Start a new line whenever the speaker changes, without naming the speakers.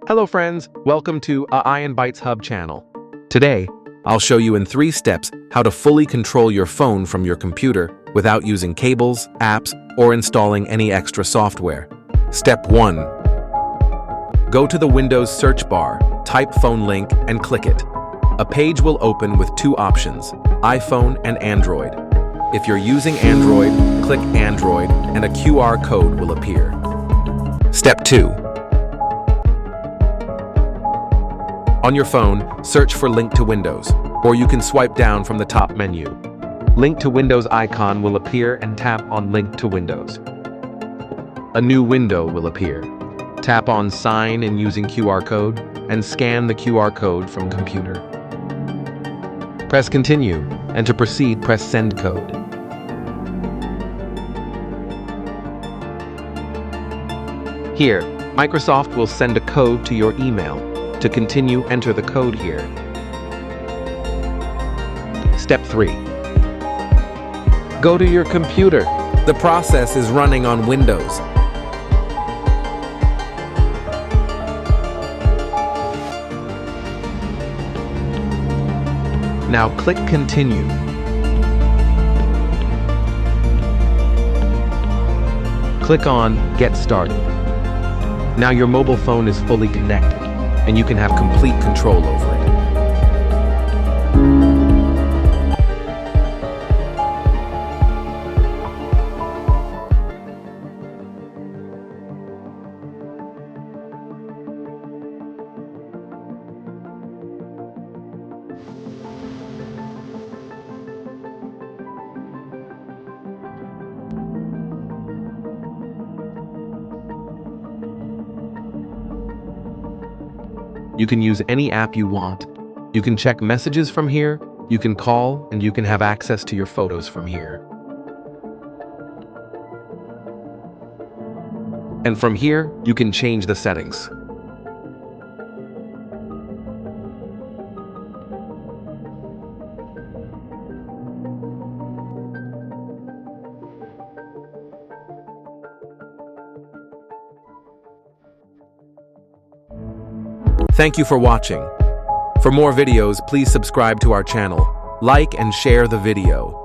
Hello friends, welcome to AI Bytes Hub channel. Today, I'll show you in 3 steps how to fully control your phone from your computer without using cables, apps, or installing any extra software. Step 1. Go to the Windows search bar, type phone link, and click it. A page will open with 2 options, iPhone and Android. If you're using Android, click Android and a QR code will appear. Step 2. On your phone, search for Link to Windows, or you can swipe down from the top menu. Link to Windows icon will appear and tap on Link to Windows. A new window will appear. Tap on Sign in using QR code and scan the QR code from computer. Press Continue, and to proceed, press Send Code. Here, Microsoft will send a code to your email. To continue, enter the code here. Step 3. Go to your computer. The process is running on Windows. Now click Continue. Click on Get Started. Now your mobile phone is fully connected, and you can have complete control over it. You can use any app you want. You can check messages from here, you can call, and you can have access to your photos from here. And from here, you can change the settings. Thank you for watching. For more videos, please subscribe to our channel, like and share the video.